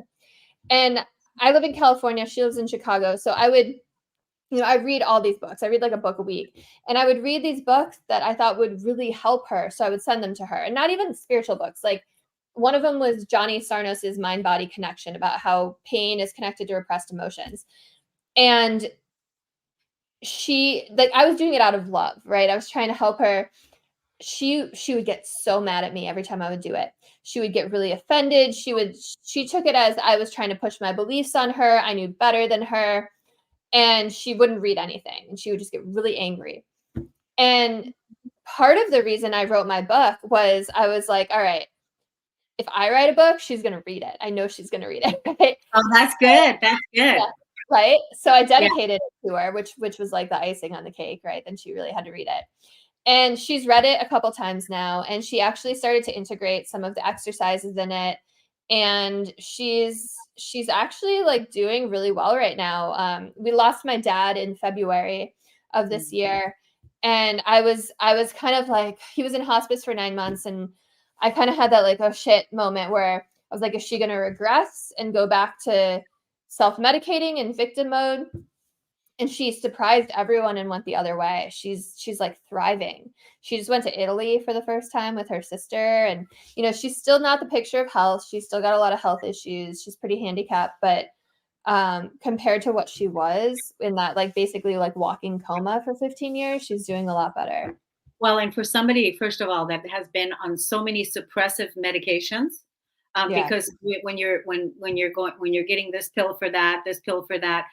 And I live in California. She lives in Chicago. So I read all these books. I read like a book a week. And I would read these books that I thought would really help her. So I would send them to her. And not even spiritual books. Like one of them was Johnny Sarnos's Mind Body Connection, about how pain is connected to repressed emotions. And I was doing it out of love, right? I was trying to help her. She would get so mad at me every time I would do it. She would get really offended. She took it as I was trying to push my beliefs on her. I knew better than her. And she wouldn't read anything. And she would just get really angry. And part of the reason I wrote my book was I was like, all right, if I write a book, she's going to read it. I know she's going to read it. Right? Oh, that's good. That's good. Yeah, right. So I Yeah. dedicated it to her, which was like the icing on the cake, right? Then she really had to read it. And she's read it a couple times now, and she actually started to integrate some of the exercises in it. And she's actually like doing really well right now. We lost my dad in February of this year, and I was kind of like, he was in hospice for 9 months, and I kind of had that like, oh shit moment where I was like, is she going to regress and go back to self-medicating and victim mode? And she surprised everyone and went the other way. She's like thriving. She just went to Italy for the first time with her sister. And, she's still not the picture of health. She's still got a lot of health issues. She's pretty handicapped, but compared to what she was in that, like basically like walking coma for 15 years, she's doing a lot better. Well, and for somebody, first of all, that has been on so many suppressive medications, Yeah. because when you're getting this pill for that, this pill for that,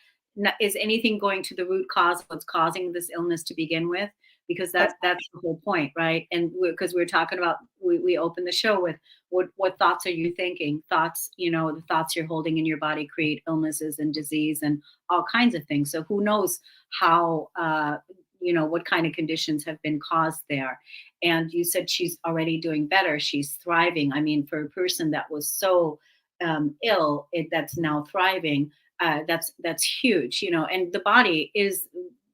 is anything going to the root cause of what's causing this illness to begin with? Because That's that's the whole point, right? And because we're talking about, we open the show with what thoughts are you thinking? Thoughts, the thoughts you're holding in your body create illnesses and disease and all kinds of things. So who knows how what kind of conditions have been caused there. And you said she's already doing better, she's thriving. I mean, for a person that was so ill, that's now thriving, that's huge, and the body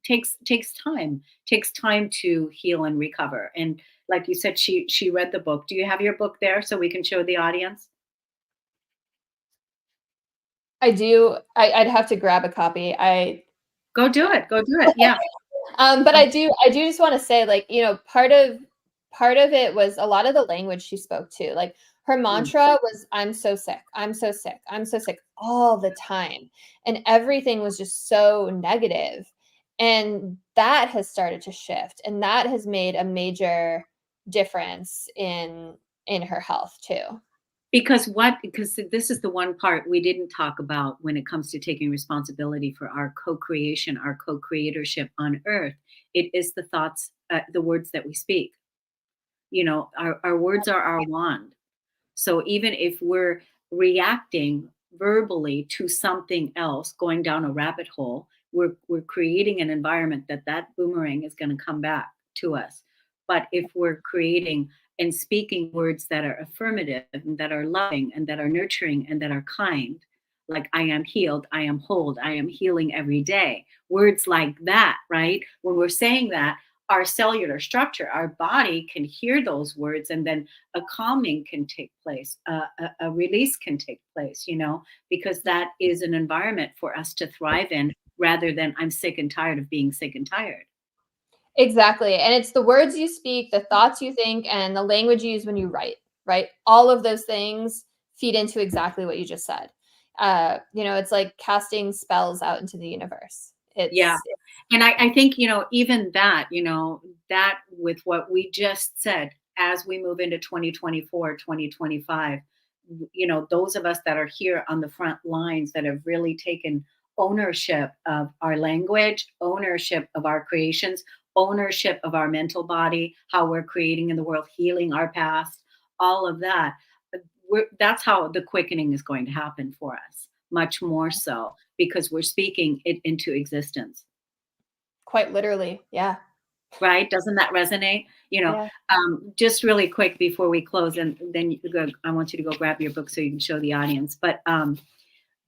takes time to heal and recover. And like you said, she read the book. Do you have your book there so we can show the audience? I do. I'd have to grab a copy. Go do it, yeah. But I do just want to say, like, part of it was a lot of the language she spoke to. Like, her mantra was, I'm so sick, I'm so sick, I'm so sick, all the time. And everything was just so negative. And that has started to shift. And that has made a major difference in her health too. Because this is the one part we didn't talk about when it comes to taking responsibility for our co-creation, our co-creatorship on earth. It is the thoughts, the words that we speak. Our words are our wand. So even if we're reacting verbally to something else, going down a rabbit hole, we're creating an environment that boomerang is going to come back to us. But if we're creating and speaking words that are affirmative and that are loving and that are nurturing and that are kind, like I am healed, I am whole, I am healing every day. Words like that, right? When we're saying that, our cellular structure, our body can hear those words, and then a calming can take place, a release can take place, because that is an environment for us to thrive in, rather than I'm sick and tired of being sick and tired. Exactly. And it's the words you speak, the thoughts you think, and the language you use when you write, right? All of those things feed into exactly what you just said. It's like casting spells out into the universe. Yeah. And I think, even that with what we just said, as we move into 2024, 2025, those of us that are here on the front lines that have really taken ownership of our language, ownership of our creations, ownership of our mental body, how we're creating in the world, healing our past, all of that. That's how the quickening is going to happen for us, much more so, because we're speaking it into existence. Quite literally. Yeah. Right? Doesn't that resonate? Yeah. Just really quick before we close, and then I want you to go grab your book so you can show the audience. But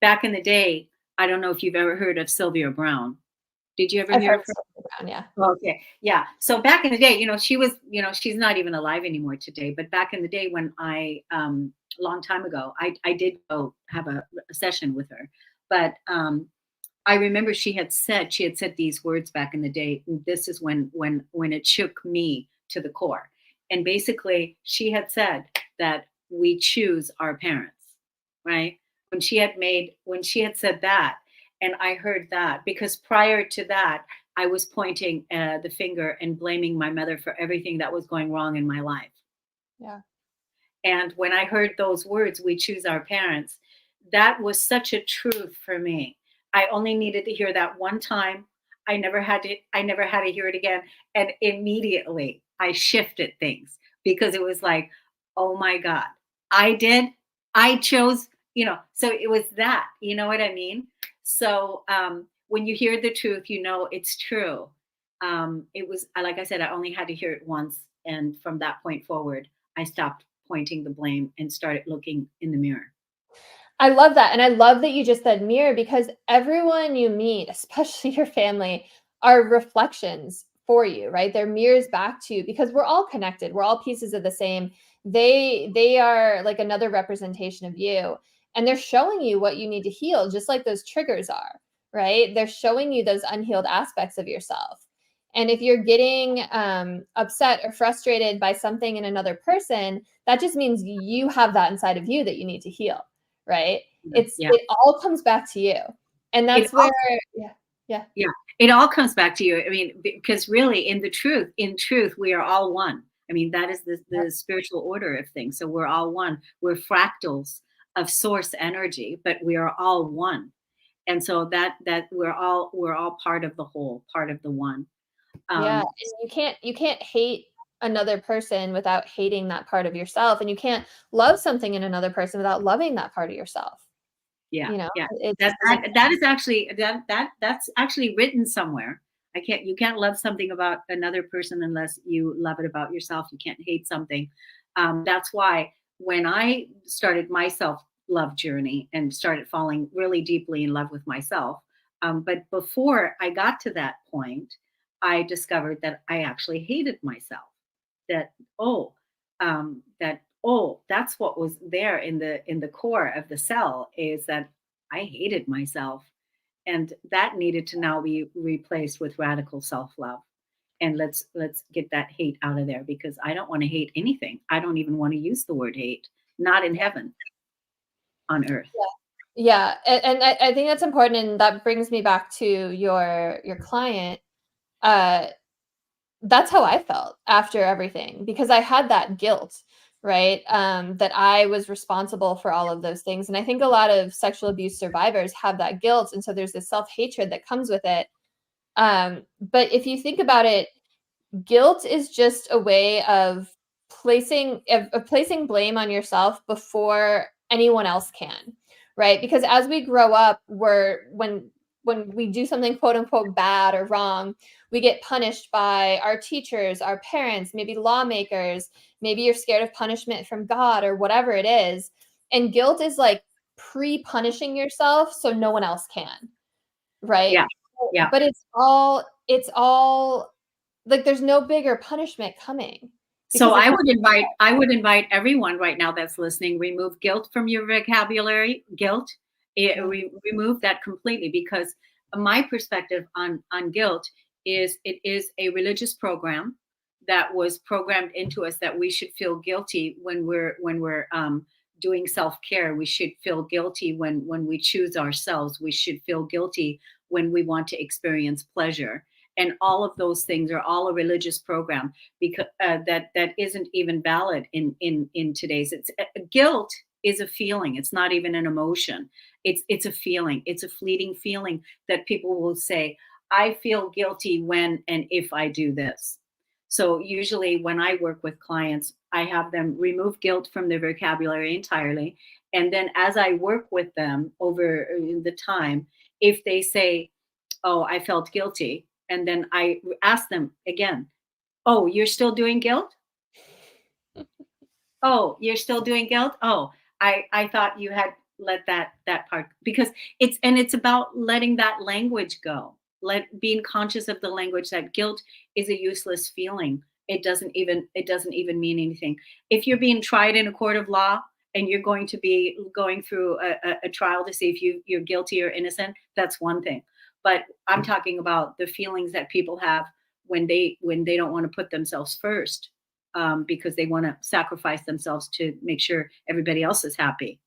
back in the day, I don't know if you've ever heard of Sylvia Brown. Did you ever I've hear heard of her? something around, yeah. Okay, yeah. So back in the day, she was, she's not even alive anymore today. But back in the day, when long time ago, I did go have a session with her. But I remember she had said these words back in the day. This is when it shook me to the core. And basically, she had said that we choose our parents, right? When she had said that, and I heard that, because prior to that, I was pointing the finger and blaming my mother for everything that was going wrong in my life. Yeah. And when I heard those words, we choose our parents, that was such a truth for me. I only needed to hear that one time. I never had to hear it again. And immediately I shifted things, because it was like, oh my God, I chose, so it was that, you know what I mean? So when you hear the truth, it's true. It was, like I said, I only had to hear it once. And from that point forward, I stopped pointing the blame and started looking in the mirror. I love that. And I love that you just said mirror, because everyone you meet, especially your family, are reflections for you, right? They're mirrors back to you, because we're all connected. We're all pieces of the same. They are like another representation of you, and they're showing you what you need to heal, just like those triggers are, right? They're showing you those unhealed aspects of yourself. And if you're getting upset or frustrated by something in another person, that just means you have that inside of you that you need to heal, right? Yeah. It all comes back to you. And that's It also, where, yeah. Yeah. Yeah, it all comes back to you. I mean, because really, in truth, we are all one. I mean, that is the spiritual order of things. So we're all one. We're fractals of source energy, but we are all one. And so that we're all part of the whole, part of the one. Yeah, Um, and you can't hate another person without hating that part of yourself, and you can't love something in another person without loving that part of yourself. Yeah, You know, yeah. it That just doesn't. that is actually that's actually written somewhere. You can't love something about another person unless you love it about yourself. You can't hate something. That's why when I started my self love journey and started falling really deeply in love with myself, but before I got to that point, I discovered that I actually hated myself. That oh, that's what was there in the core of the cell, is that I hated myself, and that needed to now be replaced with radical self-love. And let's get that hate out of there, because I don't want to hate anything. I don't even want to use the word hate, not in heaven, on earth. Yeah, and I think that's important, and that brings me back to your client. Uh, that's how I felt after everything because I had that guilt, right? That I was responsible for all of those things, and I think a lot of sexual abuse survivors have that guilt, and so there's this self hatred that comes with it. But if you think about it, guilt is just a way of placing blame on yourself before anyone else can, right? Because as we grow up, when we do something quote unquote bad or wrong, we get punished by our teachers, our parents, maybe lawmakers, maybe you're scared of punishment from God or whatever it is. And guilt is like pre-punishing yourself so no one else can, right? Yeah, yeah. But it's all like there's no bigger punishment coming So because it's not. I would invite everyone right now that's listening, remove guilt from your vocabulary. Guilt, Yeah. remove that completely, because my perspective on guilt is it is a religious program that was programmed into us that we should feel guilty when we're doing self-care. We should feel guilty when we choose ourselves. We should feel guilty when we want to experience pleasure. And all of those things are all a religious program, because that isn't even valid in today's. It's guilt is a feeling. It's not even an emotion. It's a feeling. It's a fleeting feeling that people will say, I feel guilty when and if I do this. So usually when I work with clients, I have them remove guilt from their vocabulary entirely, and then as I work with them over the time, if they say, oh, I felt guilty, and then I ask them again, oh, you're still doing guilt? Oh, you're still doing guilt? Oh, I thought you had let that part, because it's about letting that language go. Being conscious of the language that guilt is a useless feeling. It doesn't even mean anything. If you're being tried in a court of law and you're going to be going through a trial to see if you're guilty or innocent, that's one thing. But I'm talking about the feelings that people have when they don't want to put themselves first, because they want to sacrifice themselves to make sure everybody else is happy,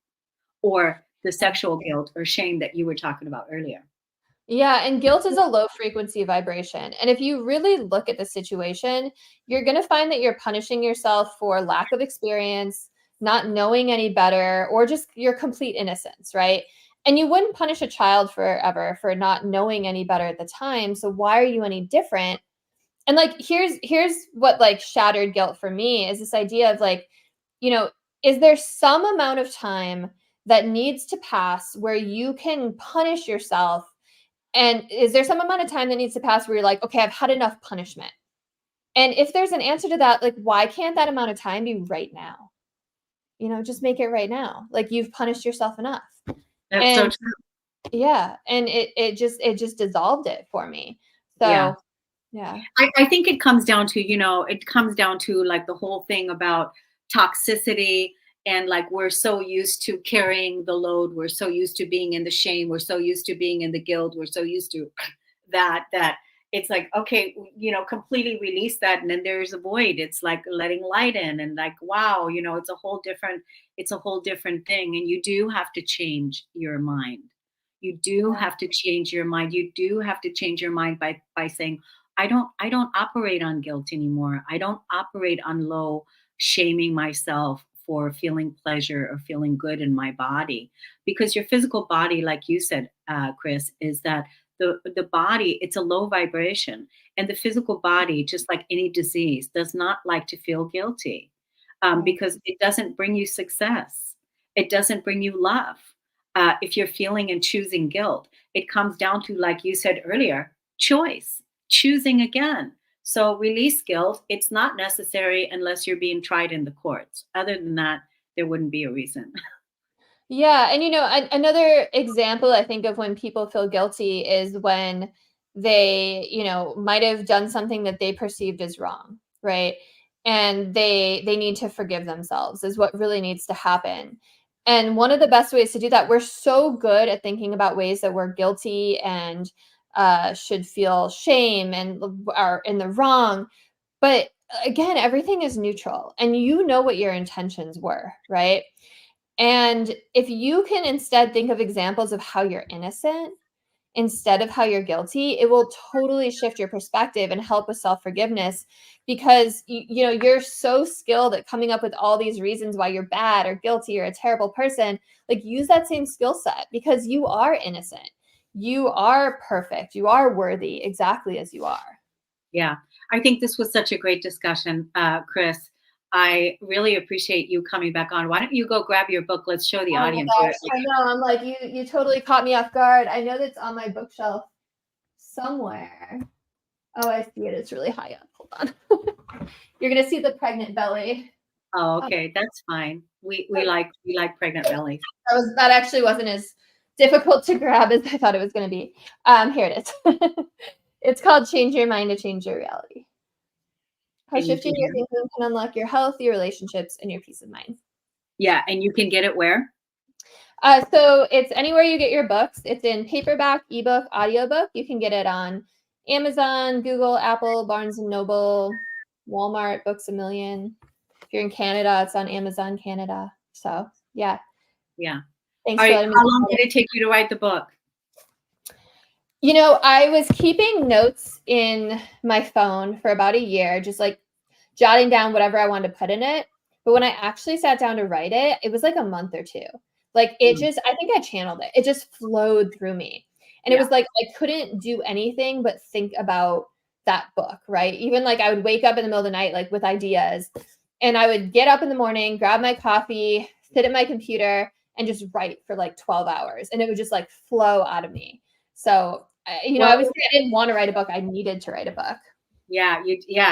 or the sexual guilt or shame that you were talking about earlier. Yeah, and guilt is a low frequency vibration. And if you really look at the situation, you're going to find that you're punishing yourself for lack of experience, not knowing any better, or just your complete innocence, right? And you wouldn't punish a child forever for not knowing any better at the time. So why are you any different? And like here's what like shattered guilt for me is this idea of like, you know, is there some amount of time that needs to pass where you can punish yourself, and is there some amount of time that needs to pass where you're like, okay, I've had enough punishment? And if there's an answer to that, like, why can't that amount of time be right now? Just make it right now. Like you've punished yourself enough. That's so And true. yeah, and it just dissolved it for me. Yeah. So yeah. I think it comes down to like the whole thing about toxicity, and like we're so used to carrying the load, we're so used to being in the shame, we're so used to being in the guilt, we're so used to that it's like, okay, completely release that, and then there's a void. It's like letting light in, and like, wow, it's a whole different thing, and you do have to change your mind. You do have to change your mind. You do have to change your mind by saying, I don't operate on guilt anymore. I don't operate on low shaming myself for feeling pleasure or feeling good in my body. Because your physical body, like you said, Kris, is that the body, it's a low vibration. And the physical body, just like any disease, does not like to feel guilty, because it doesn't bring you success. It doesn't bring you love. If you're feeling and choosing guilt, it comes down to, like you said earlier, choice, choosing again. So release guilt. It's not necessary unless you're being tried in the courts. Other than that, there wouldn't be a reason. Yeah, and another example I think of when people feel guilty is when they, might have done something that they perceived as wrong, right? And they need to forgive themselves is what really needs to happen. And one of the best ways to do that, we're so good at thinking about ways that we're guilty and should feel shame and are in the wrong. But again, everything is neutral, and you know what your intentions were, right? And if you can instead think of examples of how you're innocent instead of how you're guilty, it will totally shift your perspective and help with self-forgiveness, because you're so skilled at coming up with all these reasons why you're bad or guilty or a terrible person. Like, use that same skill set, because you are innocent. You are perfect. You are worthy exactly as you are. Yeah, I think this was such a great discussion, Kris. I really appreciate you coming back on. Why don't you go grab your book? Let's show the Oh my audience gosh, where. I know. I'm like, you totally caught me off guard. I know that's on my bookshelf somewhere. Oh, I see it. It's really high up. Hold on. You're gonna see the pregnant belly. Oh, Um, okay, that's fine. We like pregnant bellies. that actually wasn't as difficult to grab as I thought it was gonna be. Here it is. It's called Change Your Mind to Change Your Reality. How And you shifting can your get it. thinking can unlock your health, your relationships, and your peace of mind. Yeah, and you can get it where? So it's anywhere you get your books. It's in paperback, ebook, audiobook. You can get it on Amazon, Google, Apple, Barnes and Noble, Walmart, Books a Million. If you're in Canada, it's on Amazon Canada. So yeah, Yeah. thanks All for right. letting me. How long did it take you to write the book? I was keeping notes in my phone for about a year, just like jotting down whatever I wanted to put in it. But when I actually sat down to write it, it was like a month or two. Like, I think I channeled it. It just flowed through me. And it Yeah. was like I couldn't do anything but think about that book, right? Even like I would wake up in the middle of the night, like with ideas, and I would get up in the morning, grab my coffee, sit at my computer, and just write for like 12 hours. And it would just like flow out of me. So, Well, I didn't want to write a book. I needed to write a book. yeah,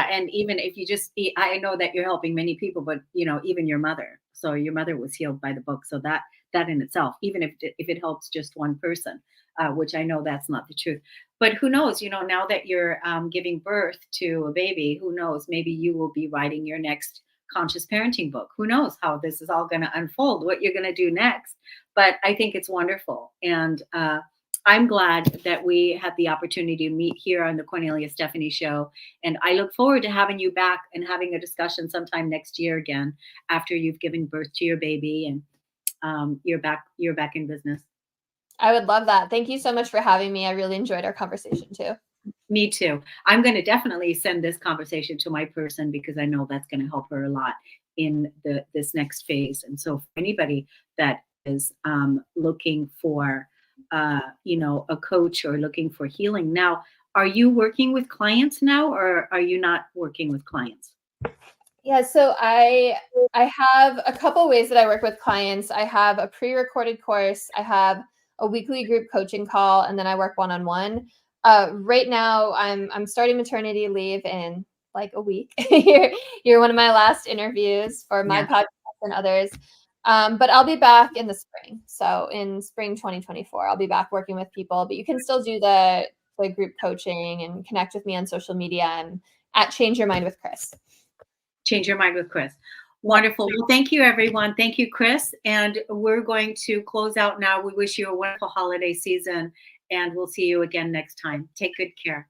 and even if you just, I know that you're helping many people, but even your mother. So your mother was healed by the book. So that in itself, even if it helps just one person, which I know that's not the truth. But who knows? Now that you're giving birth to a baby, who knows? Maybe you will be writing your next conscious parenting book. Who knows how this is all going to unfold? What you're going to do next? But I think it's wonderful, and I'm glad that we had the opportunity to meet here on the Cornelia Stephanie Show. And I look forward to having you back and having a discussion sometime next year again, after you've given birth to your baby and you're back in business. I would love that. Thank you so much for having me. I really enjoyed our conversation too. Me too. I'm going to definitely send this conversation to my person, because I know that's going to help her a lot in this next phase. And so for anybody that is looking for a coach or looking for healing now, are you working with clients now, or are you not working with clients? Yeah, so I have a couple ways that I work with clients. I have a pre-recorded course, I have a weekly group coaching call, and then I work one-on-one. Right now, I'm starting maternity leave in like a week. You're one of my last interviews for my Yeah. podcast and others. But I'll be back in the spring. So in spring 2024, I'll be back working with people. But you can still do the group coaching and connect with me on social media. I'm at Change Your Mind with Kris. Change Your Mind with Kris. Wonderful. Well, thank you, everyone. Thank you, Kris. And we're going to close out now. We wish you a wonderful holiday season, and we'll see you again next time. Take good care.